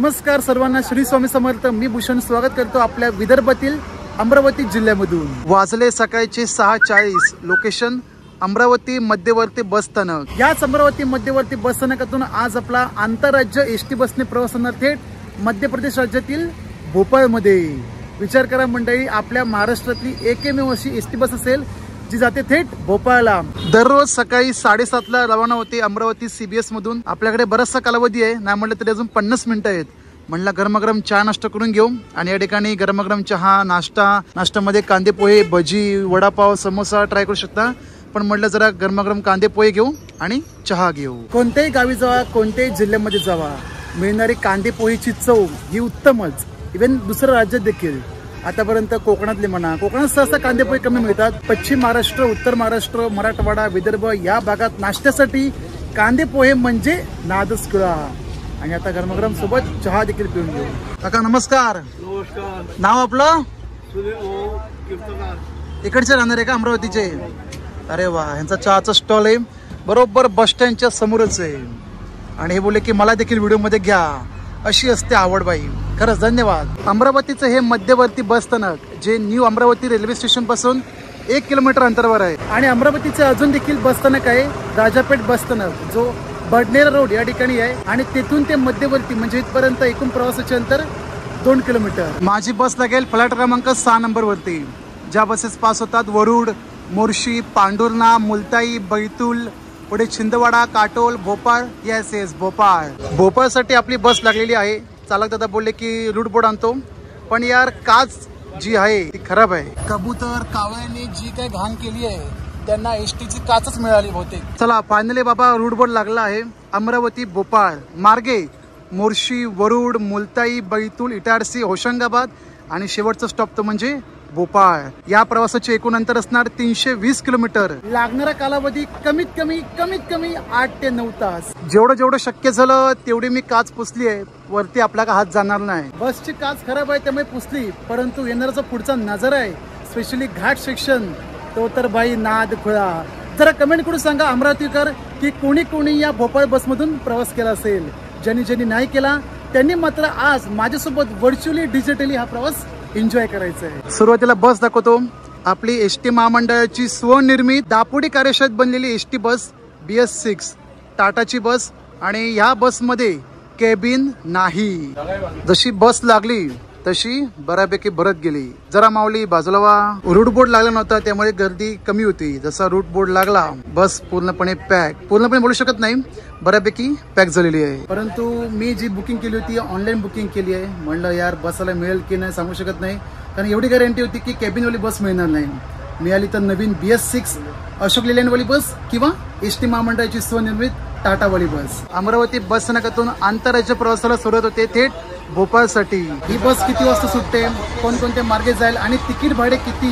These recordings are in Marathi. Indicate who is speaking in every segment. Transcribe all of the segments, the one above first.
Speaker 1: नमस्कार सर्वांना, श्री स्वामी समर्थ. मी भूषण स्वागत करतो आपल्या विदर्भातील अमरावती जिल्ह्यामधून. वाजले सकाळचे 6:40. लोकेशन अमरावती मध्यवर्ती बस स्थानक. याच अमरावती मध्यवर्ती बस स्थानकातून आज आपला आंतरराज्य एसटी बसने प्रवास होणार थेट मध्य प्रदेश राज्यातील भोपाळमध्ये. विचार करा मंडळी, आपल्या महाराष्ट्रातली एकमेव अशी एसटी बस असेल जी जाते थेट भोपाळला. दररोज सकाळी 7:30ला रवाना होते अमरावती CBS मधून. आपल्याकडे बराचसा कालावधी आहे, नाही म्हटलं तरी अजून 50 मिनिटं आहेत. म्हणलं गरमागरम चहा नाश्ता करून घेऊ. आणि या ठिकाणी गरमागरम चहा नाश्त्यामध्ये कांदे पोहे, भजी, वडापाव, समोसा ट्राय करू शकता. पण म्हटलं जरा गरमागरम कांदे पोहे घेऊ आणि चहा घेऊ. कोणत्याही गावी जावा, कोणत्याही जिल्ह्यामध्ये जावा, मिळणारी कांदे पोहेची चव ही उत्तमच. इव्हन दुसऱ्या राज्यात देखील आतापर्यंत कोकणातले म्हणा, कोकणात सहसा कांदे पोहे कमी मिळतात. पश्चिम महाराष्ट्र, उत्तर महाराष्ट्र, मराठवाडा, विदर्भ या भागात नाश्त्यासाठी कांदे पोहे म्हणजे नादच खुळा. आणि आता गरमागरम सोबत चहा देखील पिऊन घेऊ. काका नमस्कार.
Speaker 2: नमस्कार.
Speaker 1: नाव आपलं?
Speaker 2: कीर्तकार.
Speaker 1: इकडचे राहणार आहे का अमरावतीचे? अरे वा, यांचा चहाचा स्टॉल आहे बरोबर बस स्टँडच्या समोरच आहे. आणि हे बोलले की मला देखील व्हिडिओमध्ये घ्या, अशी असते आवड बाई. खरंच धन्यवाद. अमरावतीचं हे मध्यवर्ती बस स्थानक जे न्यू अमरावती रेल्वे स्टेशन पासून 1 किलोमीटर अंतरावर आहे. आणि अमरावतीचं अजून देखील बस स्थानक आहे राजापेठ बस स्थानक, जो बडनेरा रोड या ठिकाणी आहे. आणि तेथून ते मध्यवर्ती म्हणजे इथपर्यंत एकूण प्रवासाचे अंतर 2 किलोमीटर. माझी बस लागेल फ्लॅट क्रमांक 6 नंबरवरती. ज्या बसेस पास होतात वरुड, मोर्शी, पांढुर्णा, मुलताई, बैतूल, पुढे छिंदवाडा, काटोल, भोपाळ. येस भोपाळ. भोपाळसाठी आपली बस लागलेली आहे. चालक दादा बोलले की रूट बोर्ड आणतो, पण यार काच जी आहे ती खराब आहे. कबूतर कावळ्यांनी जी काही घाण केली आहे त्यांना एसटीची काचच मिळाली बहुतेक. चला फायनली बाबा रूट बोर्ड लागला आहे. अमरावती भोपाळ मार्गे मोर्शी, वरुड, मुलताई, बैतूल, इटारसी, होशंगाबाद आणि शेवटचा स्टॉप तो म्हणजे भोपाळ. या प्रवासाचे एकूण अंतर असणार 320 किलोमीटर. लागणारा कालावधी कमीत कमी 8 ते 9 तास. जेवढं शक्य झालं तेवढी मी काच पुसली आहे. वरती आपला का हात जाणार नाही. बसची काच खराब आहे त्यामुळे पुसली, परंतु येणारा जो पुढचा नजारा आहे स्पेशली घाट सेक्शन, तो तर बाई नाद खुळा. जरा कमेंट करून सांगा अमरावतीकर की कोणी या भोपाळ बसमधून प्रवास केला असेल. ज्यांनी नाही केला त्यांनी मात्र आज माझ्यासोबत व्हर्च्युअली डिजिटली हा प्रवास एन्जॉय करायचं आहे. सुरुवातीला बस दाखवतो. आपली एसटी महामंडळाची स्वनिर्मित दापोडी कार्यशाळेत बनलेली एसटी बस BS6 टाटाची बस. आणि ह्या बसमध्ये केबिन नाही. जशी बस लागली तशी बऱ्यापैकी भरत गेली. जरा माऊली बाजूला वा. रूट बोर्ड लागला नव्हता त्यामुळे गर्दी कमी होती. जसा रूट बोर्ड लागला बस पूर्णपणे बोलू शकत नाही, बऱ्यापैकी पॅक झालेली आहे. परंतु मी जी बुकिंग केली होती ऑनलाईन बुकिंग केली आहे. म्हणलं यार बसायला मिळेल की नाही सांगू शकत नाही, कारण एवढी गॅरंटी होती की केबिनवाली बस मिळणार नाही. मिळाली तर नवीन BS6 अशोक लेलँडवाली बस किंवा एसटी महामंडळाची स्वनिर्मित टाटावाली बस. अमरावती बस स्थानकातून आंतरराज्य प्रवासाला सुरुवात होते थेट भोपाळसाठी. ही बस किती वाजता सुटते, कोणकोणत्या मार्गे जाईल आणि तिकीट भाडे किती,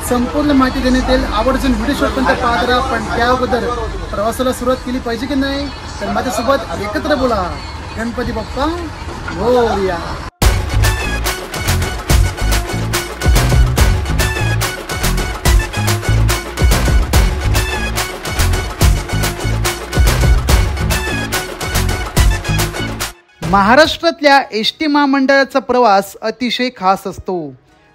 Speaker 1: संपूर्ण माहिती देण्यात येईल. आवर्जून व्हिडिओ शॉर्टपर्यंत पाहत राहा. पण त्या अगोदर प्रवासाला सुरुवात केली पाहिजे की नाही तर माझ्यासोबत एकत्र बोला. गणपती बाप्पा मोरया. महाराष्ट्रातल्या एसटी महामंडळाचा प्रवास अतिशय खास असतो.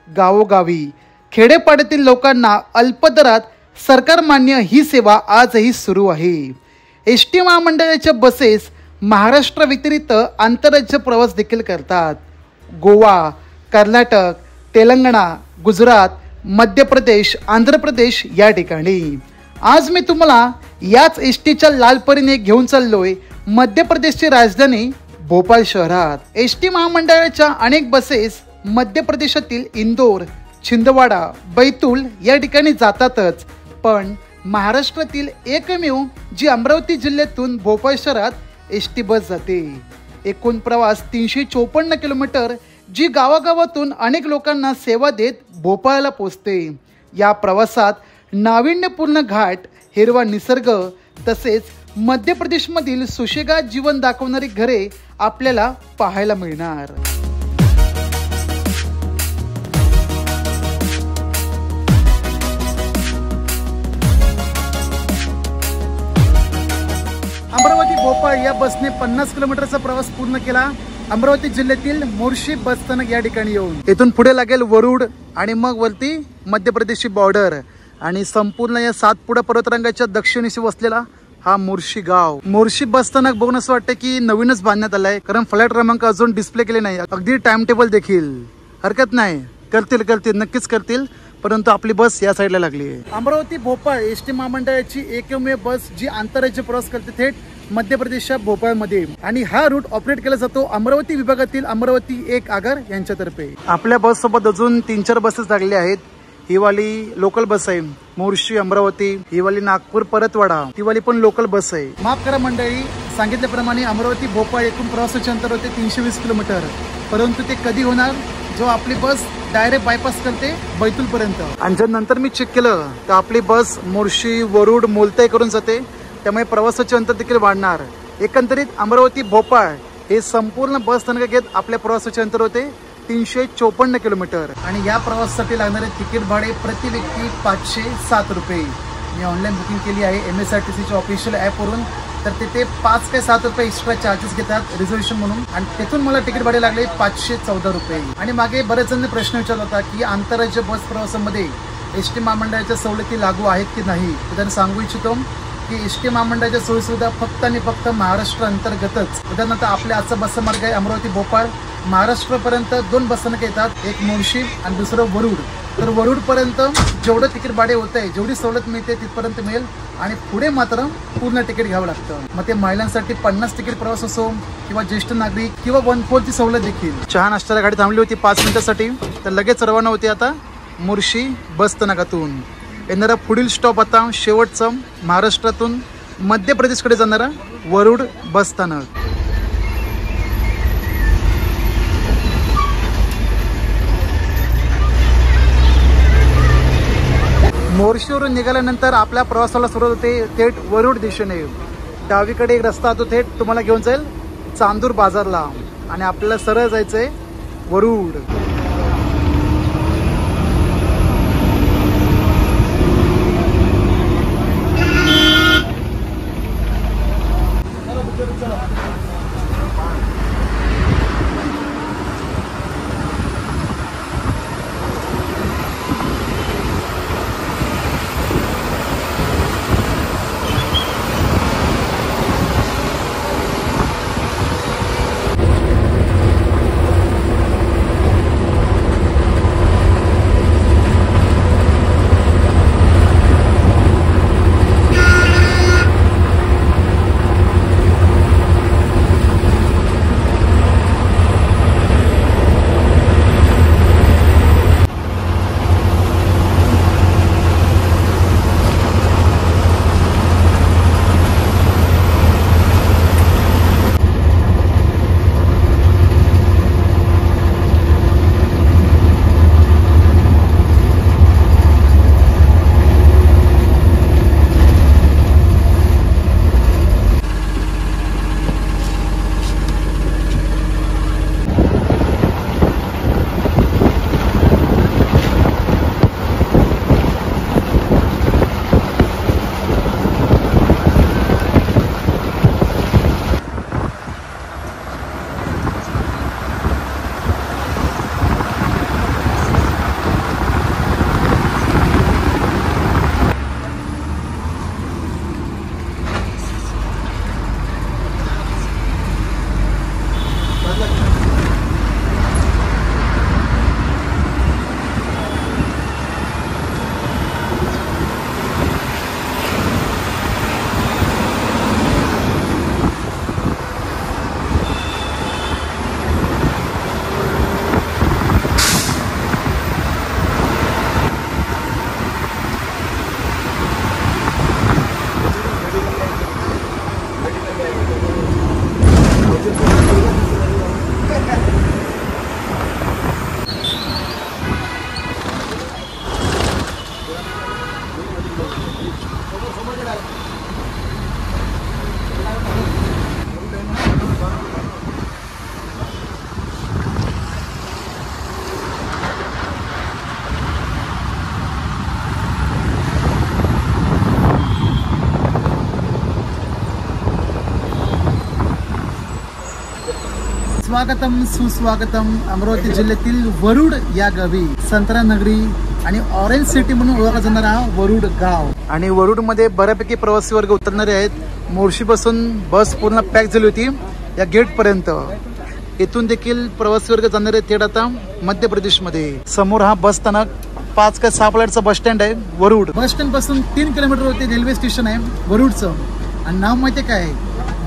Speaker 1: गावोगावी खेडेपाड्यातील लोकांना अल्पदरात सरकारमान्य ही सेवा आजही सुरू आहे. एसटी महामंडळाच्या बसेस महाराष्ट्र व्यतिरिक्त आंतरराज्य प्रवास देखील करतात. गोवा, कर्नाटक, तेलंगणा, गुजरात, मध्य प्रदेश, आंध्र प्रदेश या ठिकाणी. आज मी तुम्हाला याच एसटीच्या लालपरीने घेऊन चाललोय मध्य प्रदेशची राजधानी भोपाळ शहरात. एसटी महामंडळाच्या अनेक बसेस मध्य प्रदेशातील इंदोर, छिंदवाडा, बैतूल या ठिकाणी जातातच. पण महाराष्ट्रातील एकमेव जी अमरावती जिल्ह्यातून भोपाळ शहरात एसटी बस जाते. एकूण प्रवास 354 किलोमीटर, जी गावागावातून अनेक लोकांना सेवा देत भोपाळला पोहोचते. या प्रवासात नाविन्यपूर्ण घाट, हिरवा निसर्ग तसेच मध्य प्रदेशमधील सुशेगात जीवन दाखवणारी घरे आपल्याला पाहायला मिळणार. अमरावती भोपाळ या बसने 50 किलोमीटरचा प्रवास पूर्ण केला अमरावती जिल्ह्यातील मोर्शी बस स्थानक या ठिकाणी येऊन इथून पुढे लागेल वरुड आणि मग वरती मध्य प्रदेशची बॉर्डर आणि संपूर्ण या सातपुडा पर्वतरांगाच्या दक्षिणेशी वसलेला हा मोर्शी गाव. मोर्शी बस स्थानक बघून असं वाटतं की नवीनच बांधण्यात आलंय, कारण फ्लॅट क्रमांक अजून डिस्प्ले केले नाही. अगदी टाइम टेबल देखील हरकत नाही, करतील नक्कीच करतील. परंतु आपली बस या साईडला लागली आहे. अमरावती भोपाळ एसटी महामंडळाची एकमेव बस जी आंतरराज्य प्रवास करते थेट मध्य प्रदेशच्या भोपाळमध्ये, आणि हा रूट ऑपरेट केला जातो अमरावती विभागातील अमरावती 1 आगार यांच्यातर्फे. आपल्या बस सोबत अजून 3-4 बसेस लागलेल्या आहेत. ही वाली लोकल बस आहे मोर्शी अमरावती, ही वाली नागपूर परतवाडा, ती वाली पण लोकल बस आहे. माफ करा मंडळी, सांगितल्याप्रमाणे अमरावती भोपाळ एकूण प्रवासाचे अंतर होते 320 किलोमीटर, परंतु ते कधी होणार जो आपली बस डायरेक्ट बायपास करते बैतूल पर्यंत. आणि जर नंतर मी चेक केलं तर आपली बस मोर्शी वरुड मोलताई करून जाते, त्यामुळे प्रवासाचे अंतर देखील वाढणार. एकंदरीत अमरावती भोपाळ हे संपूर्ण बस स्थानक घेत आपल्या प्रवासाचे अंतर होते 354 किलोमीटर. आणि या प्रवासासाठी लागणारे तिकीट भाडे प्रति व्यक्ती 507 रुपये. मी ऑनलाईन बुकिंग केली आहे MSRTCच्या ऑफिशियल ॲपवरून, तर तिथे 5 ते 7 रुपये एक्स्ट्रा चार्जेस घेतात रिझर्वेशन म्हणून, आणि तिथून मला तिकीट भाडे लागले 514 रुपये. आणि मागे बरेच जण प्रश्न विचारला होता की आंतरराज्य बस प्रवासामध्ये एसटी महामंडळाच्या सवलती लागू आहेत की नाही. तर त्यांना सांगू इच्छितो की एसटी महामंडळाच्या सोयीसुविधा फक्त आणि फक्त महाराष्ट्र अंतर्गतच. उदाहरणार्थ आपल्या आजचा बस मार्ग आहे अमरावती भोपाळ, महाराष्ट्रापर्यंत 2 बस स्थानक येतात, एक मोर्शी आणि दुसरं वरुड. तर वरुडपर्यंत जेवढं तिकीट भाडे होत आहे, जेवढी सवलत मिळते तिथपर्यंत मिळेल, आणि पुढे मात्र पूर्ण तिकीट घ्यावं लागतं. मग ते महिलांसाठी 50 तिकीट प्रवास असो किंवा ज्येष्ठ नागरिक किंवा 1/4 ची सवलत देखील. चहा नाश्त्याला गाडी थांबली होती 5 मिनिटासाठी, तर लगेच रवाना होती आता मोर्शी बस स्थानकातून. येणारा पुढील स्टॉप आता शेवटचं महाराष्ट्रातून मध्य प्रदेशकडे जाणारा वरुड बस स्थानक. मोर्शीवरून निघाल्यानंतर आपल्या प्रवासाला सुरुवात होते थेट वरुड दिशेने. डावीकडे एक रस्ता तो थेट तुम्हाला घेऊन जाईल चांदूर बाजारला, आणि आपल्याला सरळ जायचंय वरुड. स्वागतम सुस्वागतम अमरावती जिल्ह्यातील वरुड या गावी संत्रा नगरी आणि ऑरेंज सिटी म्हणून ओळखला जाणारा वरुड गाव. आणि वरुड मध्ये बऱ्यापैकी प्रवासी वर्ग उतरणारे आहेत. मोर्शी पासून बस पूर्ण पॅक झाली होती या गेट पर्यंत. इथून देखील प्रवासी वर्ग जाणारे थेट आता मध्य प्रदेश मध्ये. समोर हा बस स्थानक 5 का 6 प्लॅटचा बस स्टँड आहे वरुड. बस स्टँड पासून 3 किलोमीटरवरती रेल्वे स्टेशन आहे वरुडचं. आणि नाव माहितीये काय?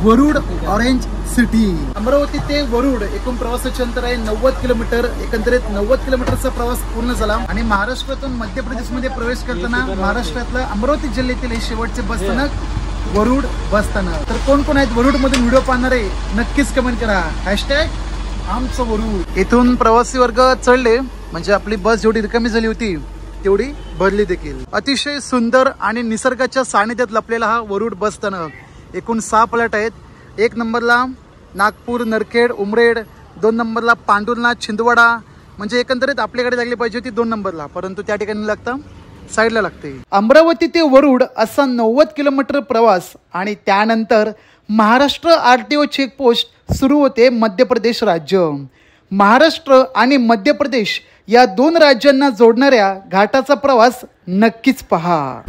Speaker 1: Warud orange city. अमरावती ते वरुड एकूण प्रवासाचे अंतर आहे 90 किलोमीटर. एकंदरीत 90 किलोमीटरचा प्रवास पूर्ण झाला. आणि महाराष्ट्रातून मध्य प्रदेशमध्ये प्रवेश करताना महाराष्ट्रातलं अमरावती जिल्ह्यातील हे शेवटचे बस स्थानक वरुड बस स्थानक. तर कोण कोण आहेत वरुड मधून व्हिडिओ पाहणारे नक्कीच कमेंट करा. आमचं वरुड. इथून प्रवासी वर्ग चढले म्हणजे आपली बस जेवढी रिकामी झाली होती तेवढी भरली देखील. अतिशय सुंदर आणि निसर्गाच्या सानिध्यात लपलेला हा वरुड बस स्थानक. एकूण 6 प्लॅट आहेत. 1 नंबरला नागपूर नरखेड उमरेड, 2 नंबरला पांडुरनाथ छिंदवाडा. म्हणजे एकंदरीत आपल्याकडे लागली पाहिजे होती 2 नंबरला, परंतु त्या ठिकाणी लागतं साईडला लागते. अमरावती ते वरुड असा 90 किलोमीटर प्रवास आणि त्यानंतर महाराष्ट्र RTO चेकपोस्ट सुरू होते मध्य प्रदेश राज्य. महाराष्ट्र आणि मध्य प्रदेश या 2 राज्यांना जोडणाऱ्या घाटाचा प्रवास नक्कीच पहा.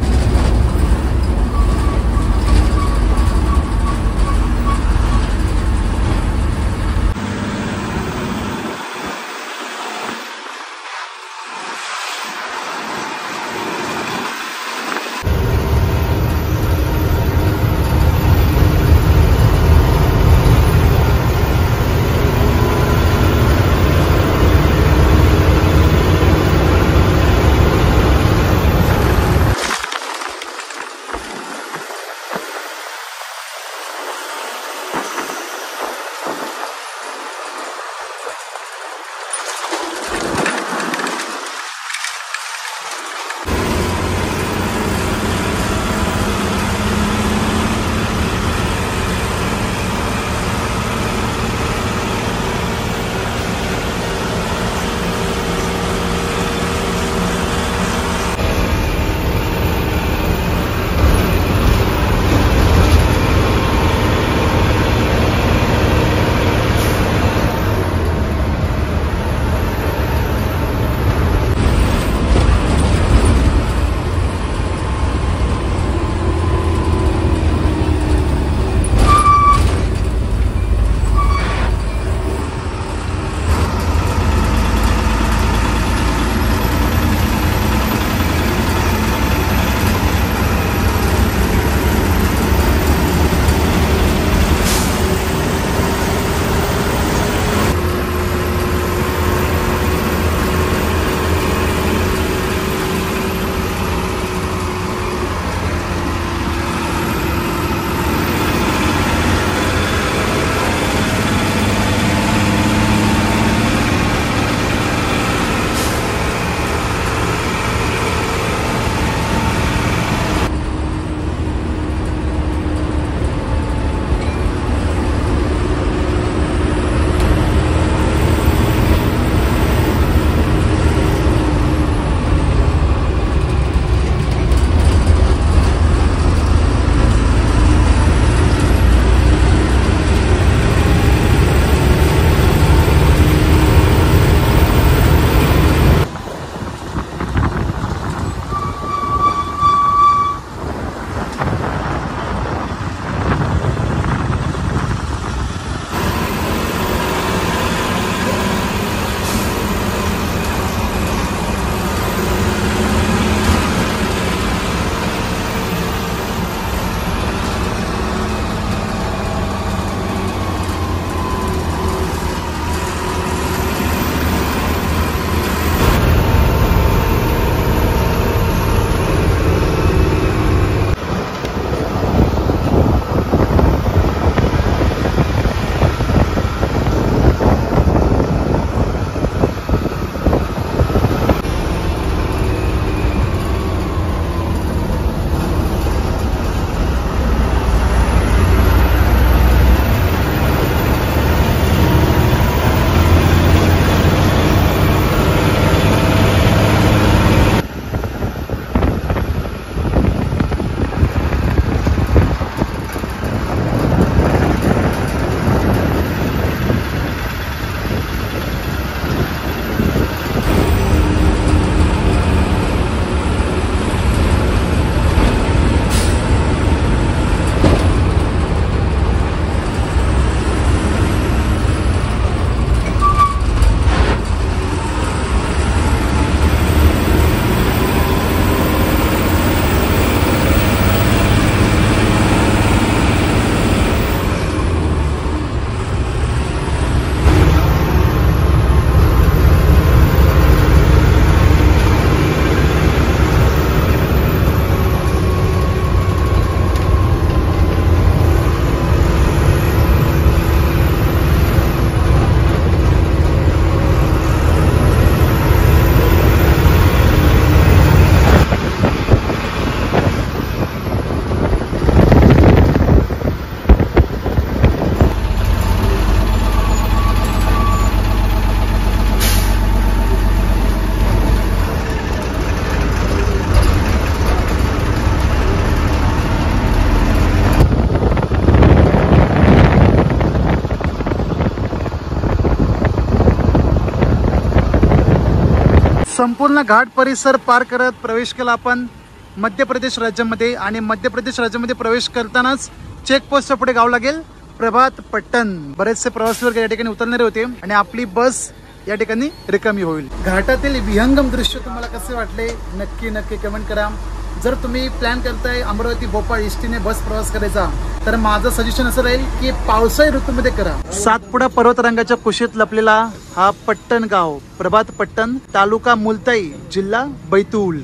Speaker 1: संपूर्ण घाट परिसर पार करत प्रवेश केला आपण मध्य प्रदेश राज्यामध्ये. आणि मध्य प्रदेश राज्यामध्ये प्रवेश करतानाच चेकपोस्टच्या पुढे गाव लागेल प्रभात पट्टण. बरेचसे प्रवासी वर्ग या ठिकाणी उतरणारे होते आणि आपली बस या ठिकाणी रिकामी होईल. घाटातील विहंगम दृश्य तुम्हाला कसे वाटले नक्की नक्की कमेंट करा. जर तुम्ही प्लॅन करताय अमरावती भोपाळ एसटीने बस प्रवास करायचा तर माझं सजेशन असं राहील की पावसाळी ऋतूमध्ये करा. सातपुडा पर्वतरांगाच्या कुशीत लपलेला हा पट्टण गाव प्रभात पट्टण, तालुका मुलताई, जिल्हा बैतूल.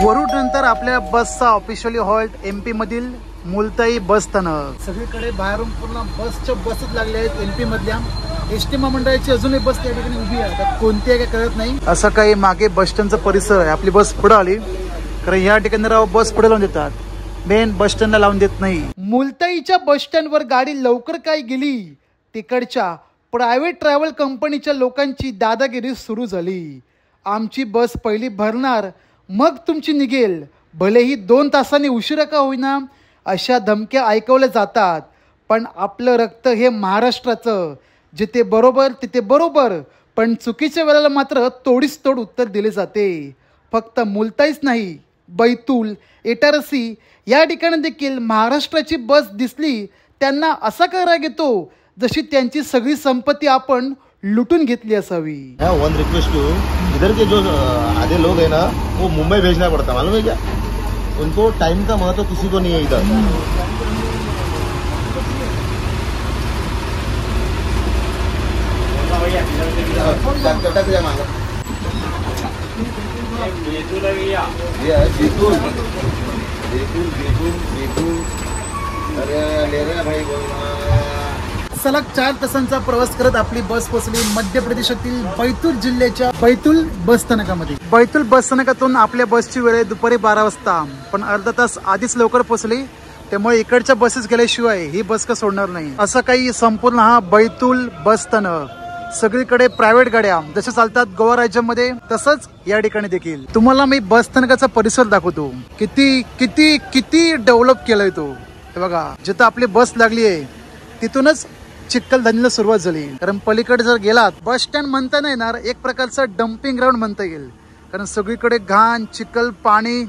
Speaker 1: वरुड नंतर आपल्या बसचा ऑफिशियली हॉल्ट एमपी मधील मुलताई बस स्थानक. सगळीकडे बाहेरून पूर्ण बसच्या बसच लागल्या आहेत एमपी मधल्या. एसटी महामंडळाची अजूनही बस त्या ठिकाणी उभी आहे. कोणती आहे काय कळत नाही. असं काही मागे बस स्टँडचा परिसर आहे. आपली बस पुढे आली कारण या ठिकाणी राव बस पुढे लावून देतात, मेन बस स्टँडला लावून देत नाही. मुलताईच्या बस स्टँडवर गाडी लवकर काय गेली, तिकडच्या प्रायव्हेट ट्रॅव्हल कंपनीच्या लोकांची दादागिरी सुरू झाली. आमची बस पहिली भरणार मग तुमची निघेल, भलेही 2 तासांनी उशिरा का होईना, अशा धमक्या ऐकवल्या जातात. पण आपलं रक्त हे महाराष्ट्राचं, जिथे बरोबर तिथे बरोबर, पण चुकीच्या वेळेला मात्र तोडीस तोड उत्तर दिले जाते. फक्त मुलताईच नाही, बैतूल, इटारसी या ठिकाणी देखील महाराष्ट्राची बस दिसली त्यांना असा का राग येतो जशी त्यांची सगळी संपत्ती आपण लुटून घेतली असावी.
Speaker 2: वन रिक्वेस्ट टू इधर के जो आधे लोग हैं ना वो मुंबई भेजना पड़ता, मालूम है क्या? उनको टाइम का महत्व किसी को नहीं है इधर.
Speaker 1: सलग 4 तासांचा प्रवास करत आपली बस पोहोचली मध्य प्रदेशातील बैतूल जिल्ह्याच्या बैतूल बस स्थानकामध्ये. बैतूल बस स्थानकातून आपल्या बसची वेळ आहे दुपारी 12 वाजता, पण अर्धा तास आधीच लवकर पोहोचली, त्यामुळे इकडच्या बसेस गेल्याशिवाय ही बस का सोडणार नाही. असं काही संपूर्ण हा बैतूल बस स्थानक. सगळीकडे प्रायव्हेट गाड्या जशा चालतात गोवा राज्यामध्ये तसंच या ठिकाणी देखील. तुम्हाला मी बस स्थानकाचा परिसर दाखवतो. किती किती किती डेव्हलप केलाय तो. हे बघा, जिथं आपली बस लागली आहे तिथूनच चिखलदनीला सुरुवात झाली. कारण पलीकडे जर गेलात बस स्टँड म्हणता नाही येणार, एक प्रकारचा डम्पिंग ग्राउंड म्हणता येईल. कारण सगळीकडे घाण, चिखल, पाणी.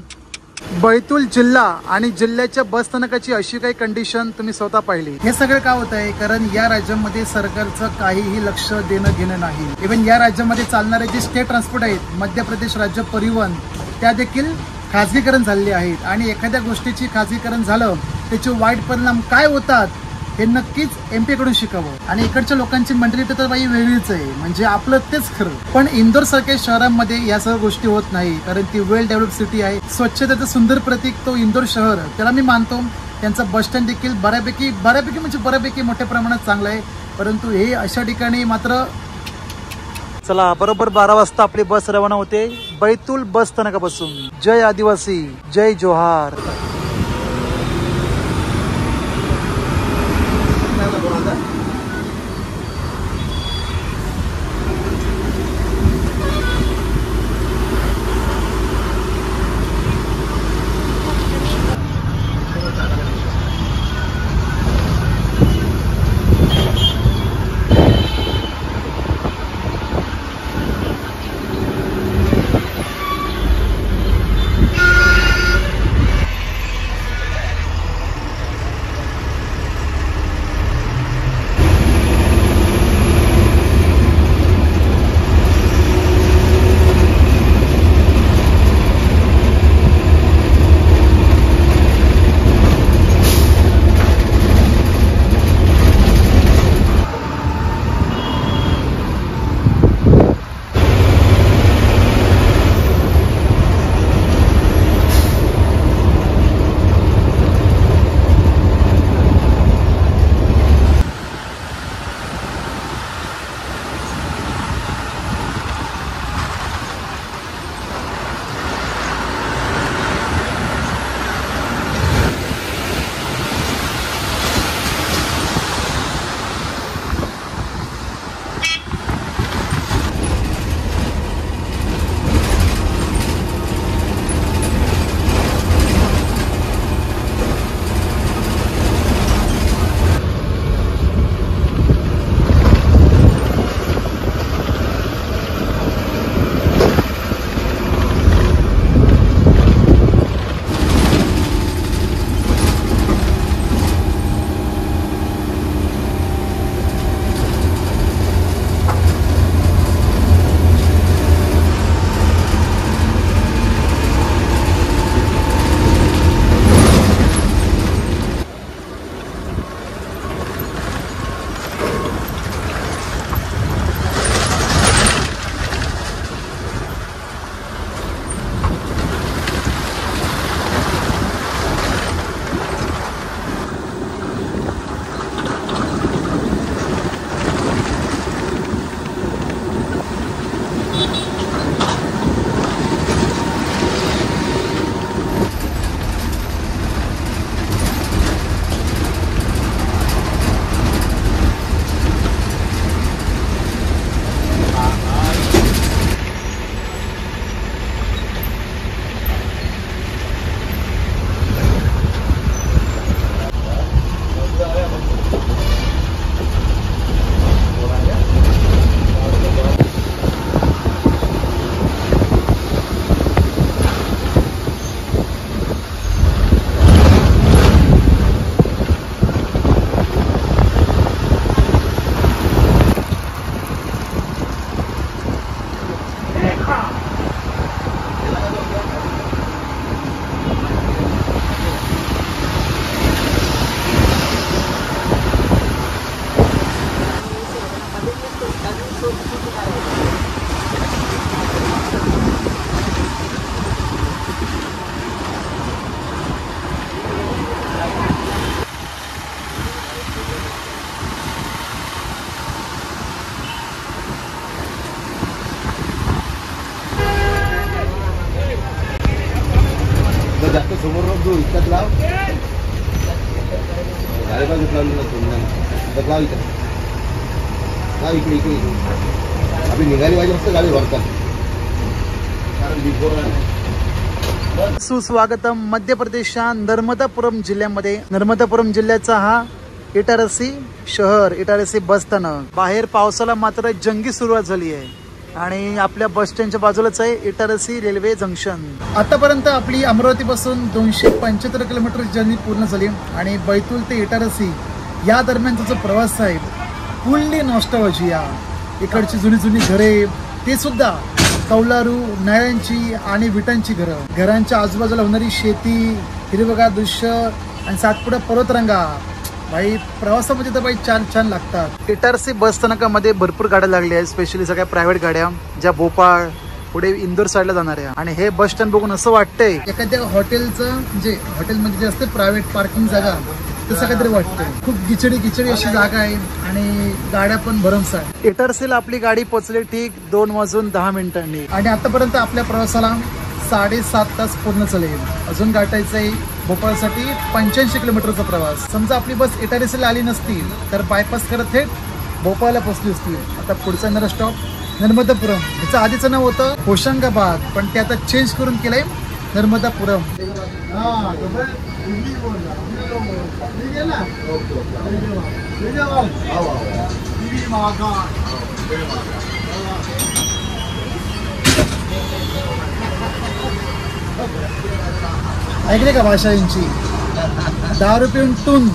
Speaker 1: बैतूल जिल्हा आणि जिल्ह्याच्या बस स्थानकाची अशी काही कंडिशन तुम्ही स्वतः पाहिली. हे सगळं का होत आहे? कारण या राज्यामध्ये सरकारचं काहीही लक्ष देणं घेणं नाही. इव्हन या राज्यामध्ये चालणारे जे स्टेट ट्रान्सपोर्ट आहेत, मध्य प्रदेश राज्य परिवहन, त्या देखील खाजगीकरण झालेले आहेत. आणि एखाद्या गोष्टीची खाजगीकरण झालं त्याचे वाईट परिणाम काय होतात हे नक्कीच एमपी कडून शिकावं. आणि इकडच्या लोकांची मेंटॅलिटी तर बाई वेगळीच आहे, म्हणजे आपलं तेच खरं. पण इंदोर सारख्या शहरांमध्ये या सर्व गोष्टी होत नाही, कारण ती वेल डेव्हलप सिटी आहे. स्वच्छतेचं सुंदर प्रतीक तो इंदोर शहर, त्याला मी मानतो. त्यांचा बस स्टँड देखील बऱ्यापैकी मोठ्या प्रमाणात चांगला आहे. परंतु हे अशा ठिकाणी मात्र. चला, बरोबर 12 वाजता आपली बस रवाना होते बैतूल बस स्थानकापासून. जय आदिवासी, जय जोहार.
Speaker 2: तू इतक्यात लाव गाडी पण लावून लाव इथं लाव इकडे इकडे आपली निघाली पाहिजे मस्त गाडी भरतात
Speaker 1: सुस्वागतम मध्य प्रदेशच्या नर्मदापुरम जिल्ह्यामध्ये. नर्मदापुरम जिल्ह्याचा हा इटारसी शहर, इटारसी बस स्थानक. बाहेर पावसाला मात्र जंगी सुरुवात झाली आहे आणि आपल्या बस स्टँडच्या बाजूलाच आहे इटारसी रेल्वे जंक्शन. आतापर्यंत आपली अमरावती पासून 275 किलोमीटर जर्नी पूर्ण झाली आणि बैतूल ते इटारसी या दरम्यानचा जो प्रवास आहे फुल्ली नॉस्टॅल्जिया. इकडची जुनी जुनी घरे, ते सुद्धा कौलारू, नाळ्यांची आणि विटांची घरं, घरांच्या आजूबाजूला होणारी शेती, हिरवगार दृश्य आणि सातपुडा पर्वतरांगा. भाई प्रवासामध्ये तर भाई छान छान लागतात. इटारसी बस स्थानकामध्ये भरपूर गाड्या लागल्या आहेत, स्पेशली सगळ्या प्रायव्हेट गाड्या ज्या भोपाळ पुढे इंदोर साईडला जाणार आहे. आणि हे बस स्टँड बघून असं वाटतंय एखाद्या हॉटेलचं, जे हॉटेलमध्ये जे असते प्रायव्हेट पार्किंग जागा तसं काहीतरी वाटतंय. खूप गिचडी अशी जागा आहे आणि गाड्या पण भरमसाठ. इटारसीला आपली गाडी पोहोचली ठीक 2:10 आणि आतापर्यंत आपल्या प्रवासाला 7.5 तास पूर्ण चालेल. अजून गाठायचं आहे भोपाळसाठी 85 किलोमीटरचा प्रवास. समजा आपली बस इटारसीला आली नसती तर बायपास करत थेट भोपाळला पोहोचली असती. आता पुढचा येणारा स्टॉप नर्मदापुरम. ह्याचं आधीचं नाव होतं होशंगाबाद, पण ते आता चेंज करून केलंय नर्मदापुरम. ऐकले का भाषा यांची? 10 रुपये टून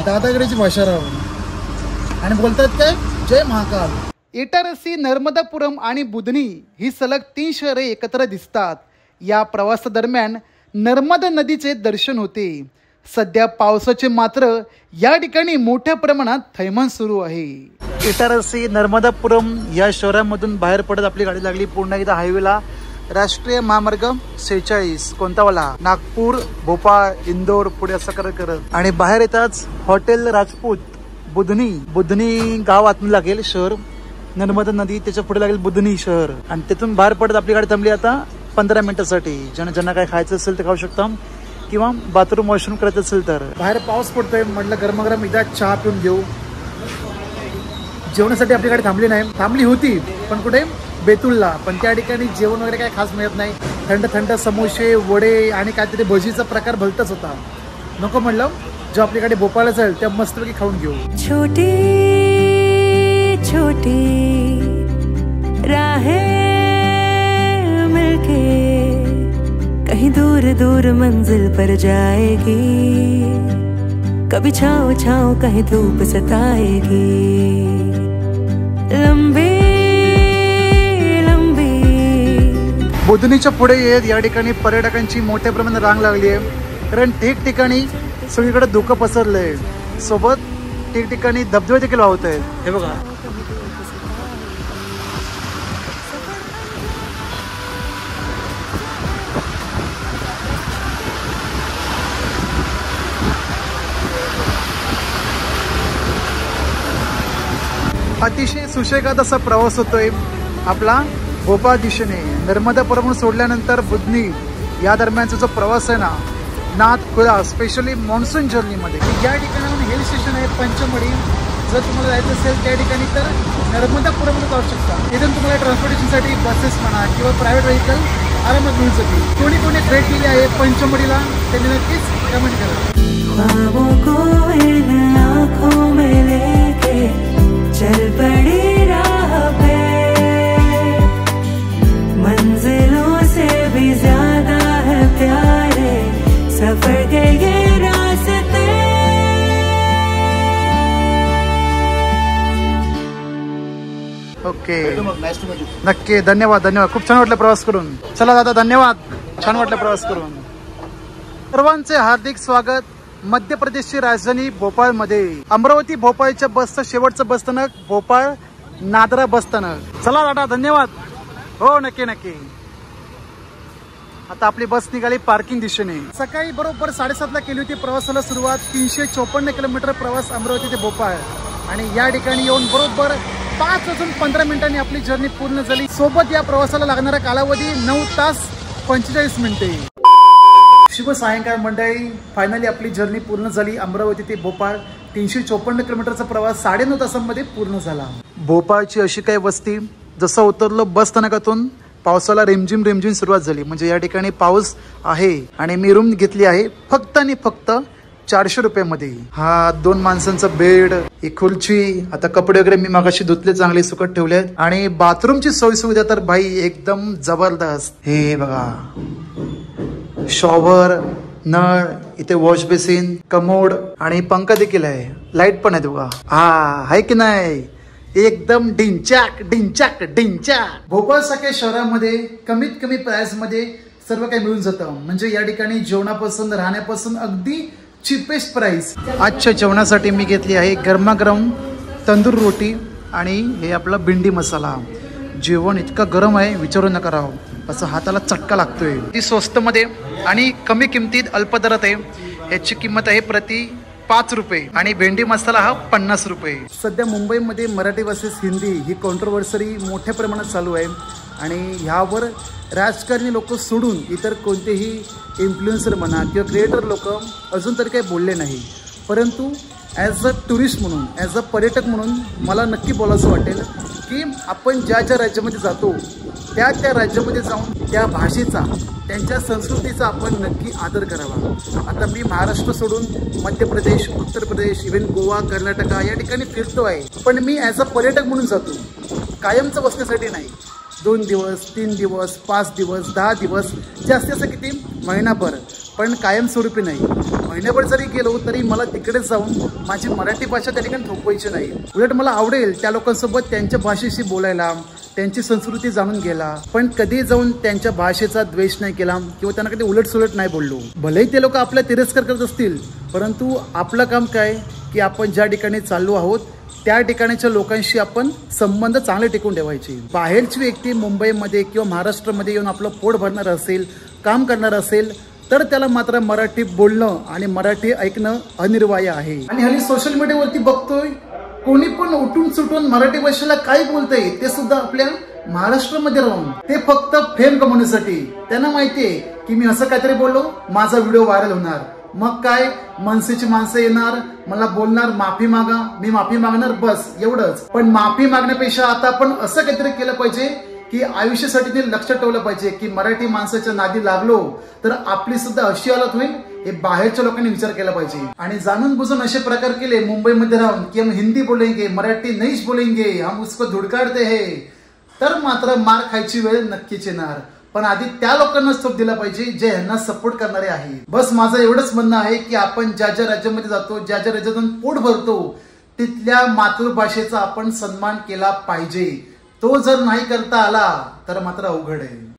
Speaker 1: दादागिरीची भाषा राहून आणि बोलतात काय जय महाकाल. इटारसी, नर्मदापुरम आणि बुधनी ही सलग 3 शहरे एकत्र दिसतात. या प्रवासादरम्यान नर्मदा नदीचे दर्शन होते. सध्या पावसाचे मात्र या ठिकाणी मोठ्या प्रमाणात थैमान सुरू आहे. इटारसी, नर्मदापुरम या शहरामधून बाहेर पडत आपली गाडी लागली पुन्हा एकदा हायवेला. राष्ट्रीय महामार्ग 46 कोणतावाला, नागपूर, भोपाळ, इंदोर पुढे असं करत करत आणि बाहेर येताच हॉटेल राजपूत, बुधनी गाव आतून लागेल शहर. नर्मदा नदी त्याच्या पुढे लागेल बुधनी शहर आणि तिथून बाहेर पडत आपली गाडी थांबली आता 15 मिनिटासाठी. ज्यांना काय खायचं असेल ते खाऊ शकता किंवा बाथरूम वॉशरूम करायचं असेल तर. बाहेर पाऊस पडतोय, म्हटलं गरमागरम एकदा चहा पिऊन घेऊ. जेवणासाठी आपली गाडी थांबली होती पण कुठे बेतूलला, पण त्या ठिकाणी जेवण वगैरे काही खास मिळत नाही. थंड समोसे, वडे आणि काहीतरी भजीचा प्रकार भलताच होता. नको म्हणलं, जो आपली गाडी भोपाळला जाईल त्या मस्तपैकी खाऊन घेऊ.
Speaker 3: छोटी छोटी राहें मिलके कहीं दूर दूर मंजिल पर जाएगी. कभी छाँव छाँव कहीं धूप सताएगी. लंबी
Speaker 1: बुधनीच्या पुढे येत या ठिकाणी पर्यटकांची मोठ्या प्रमाणात रांग लागली आहे. कारण ठिकठिकाणी सगळीकडे धुकं पसरलंय, सोबत ठिकठिकाणी धबधबे देखील वाहत आहेत. हे बघा, अतिशय सुशेगात असा प्रवास होतोय आपला भोपाळ दिशेने. नर्मदापुरम सोडल्यानंतर बुधनी या दरम्यानचा जो प्रवास आहे ना, नाथखुळा, स्पेशली मान्सून जर्नीमध्ये. या ठिकाणाहून हिल स्टेशन आहे पंचमढी. जर तुम्हाला जायचं असेल त्या ठिकाणी तर नर्मदापुरमला जाऊ शकता. इथून तुम्हाला ट्रान्सपोर्टेशनसाठी बसेस म्हणा किंवा प्रायव्हेट व्हेकल आरामात मिळू शकते. कोणी भेट दिली आहे पंचमढीला त्यांनी नक्कीच कमेंट करा.
Speaker 3: चल पड़ी राह पे मंजिलों से भी ज्यादा है प्यारे सफर के ये रास्ते.
Speaker 1: ओके, नक्की. धन्यवाद. खूप छान वाटलं प्रवास करून. चला दादा, धन्यवाद. छान वाटलं प्रवास करून. सर्वांचे हार्दिक स्वागत मध्य प्रदेशची राजधानी भोपाळमध्ये. अमरावती भोपाळच्या बसचं शेवटचं बस स्थानक भोपाळ नादरा बस स्थानक. चला दादा, धन्यवाद. हो, नक्की. आता आपली बस निघाली पार्किंग दिशेने. सकाळी बरोबर 7:30ला केली होती प्रवासाला सुरुवात. 354 किलोमीटर प्रवास अमरावती ते भोपाळ आणि या ठिकाणी येऊन बरोबर 5:15 आपली जर्नी पूर्ण झाली. सोबत या प्रवासाला लागणारा कालावधी 9 तास 45 मिनिटे. शुभ सायंकाळ मंडळी. फायनली आपली जर्नी पूर्ण झाली. अमरावती ते भोपाळ 354 किलोमीटरचा प्रवास 9.5 तासांमध्ये पूर्ण झाला. भोपाळची अशी काही वस्ती, जसं उतरलो बस स्थानकातून पावसाला रिमझिम रिमझिम सुरुवात झाली. म्हणजे या ठिकाणी पाऊस आहे आणि मी रूम घेतली आहे फक्त आणि फक्त 400 रुपयामध्ये. हा 2 माणसांचा बेड, एक खुर्ची. आता कपडे वगैरे मी मागाशी धुतले, चांगले सुकत ठेवले. आणि बाथरूमची सोय सुविधा तर भाई एकदम जबरदस्त. हे बघा, शॉवर, नळ, इथे वॉश बेसिन, कमोड आणि पंखा देखील आहे. लाईट पण आहे बघा. हा आहे की नाही, एकदम डिंचाक डिंचाक डिंचाक. भोपाळ सारख्या शहरामध्ये कमीत कमी प्राइस मध्ये सर्व काही मिळून जातं. म्हणजे या ठिकाणी जेवणापासून राहण्यापासून अगदी चीपेस्ट प्राइस. आजच्या जेवणासाठी मी घेतली आहे गरमागरम तंदूर रोटी आणि हे आपला भेंडी मसाला. जेवण इतकं गरम आहे विचारू नका राव, असं हाताला चटका लागतोय. ती स्वस्त मध्ये आणि कमी किमतीत अल्प दरात आहे. याची किंमत आहे प्रति 5 रुपये आणि भेंडी मसाला हा 50 रुपये. सध्या मुंबईमध्ये मराठी वर्सेस हिंदी ही कॉन्ट्रोवर्सरी मोठ्या प्रमाणात चालू आहे आणि ह्यावर राजकारणी लोक सोडून इतर कोणतेही इन्फ्लुएन्सर म्हणा किंवा क्रिएटर लोक अजून तरी काही बोलले नाही. परंतु ॲज अ टुरिस्ट म्हणून, ॲज अ पर्यटक म्हणून मला नक्की बोलायचं वाटेल की आपण ज्या ज्या राज्यामध्ये जातो त्या त्या राज्यामध्ये जाऊन त्या भाषेचा, त्यांच्या संस्कृतीचा आपण नक्की आदर करावा. आता मी महाराष्ट्र सोडून मध्य प्रदेश, उत्तर प्रदेश, इव्हन गोवा, कर्नाटका या ठिकाणी फिरतो आहे. पण मी ॲज अ पर्यटक म्हणून जातो, कायमचं बसण्यासाठी नाही. 2 दिवस, 3 दिवस, 5 दिवस, 10 दिवस, जास्तीत जास्त किती, महिनाभर. पण कायमस्वरूपी नाही. महिनाभर जरी गेलो तरी मला तिकडे जाऊन माझी मराठी भाषा त्या ठिकाणी थोपवायची नाही. उलट मला आवडेल त्या लोकांसोबत त्यांच्या भाषेशी बोलायला, त्यांची संस्कृती जाणून घ्यायला. पण कधी जाऊन त्यांच्या भाषेचा द्वेष नाही केला किंवा त्यांना कधी उलटसुलट नाही बोललो. भलेही ते लोक आपला तिरस्कार करत असतील, परंतु आपलं काम काय की आपण ज्या ठिकाणी चाललो आहोत त्या ठिकाणच्या लोकांशी आपण संबंध चांगले टिकून ठेवायचे. बाहेरची व्यक्ती मुंबईमध्ये किंवा महाराष्ट्रामध्ये येऊन आपलं पोट भरणार असेल, काम करणार असेल, तर त्याला मात्र मराठी बोलणं आणि मराठी ऐकणं अनिवार्य आहे. आणि हल्ली सोशल मीडियावरती बघतोय कोणी पण उठून सुटून मराठी भाषेला काय बोलतंय, ते सुद्धा आपल्या महाराष्ट्रामध्ये राहून, ते फक्त फेम कमवण्यासाठी. त्यांना माहितीये की मी असं काहीतरी बोललो, माझा व्हिडिओ व्हायरल होणार. मग काय, मनसेची माणसं येणार, मला बोलणार माफी मागा, मी माफी मागणार, बस एवढंच. पण माफी मागण्यापेक्षा आता आपण असं काहीतरी केलं पाहिजे की आयुष्यासाठी ते लक्षात ठेवलं पाहिजे की मराठी माणसाच्या नादी लागलो तर आपली सुद्धा अशी हालत होईल, हे बाहेरच्या लोकांनी विचार केला पाहिजे. आणि जाणून बुजून असे प्रकार केले मुंबईमध्ये राहून की हम हिंदी बोलेंगे, मराठी नाहीच बोलेंगे, हम उसको धुडकाडते है, तर मात्र मार खायची वेळ नक्कीच येणार. पण आधी त्या लोकांना स्टॉप दिला पाहिजे जे यांना सपोर्ट करणारे आहेत. बस माझं एवढंच म्हणणं आहे की आपण ज्या ज्या राज्यामध्ये जातो, ज्या ज्या राज्यातून पोट भरतो, तिथल्या मातृभाषेचा आपण सन्मान केला पाहिजे. तो जर नाही करता आला तर मात्र अवघड आहे.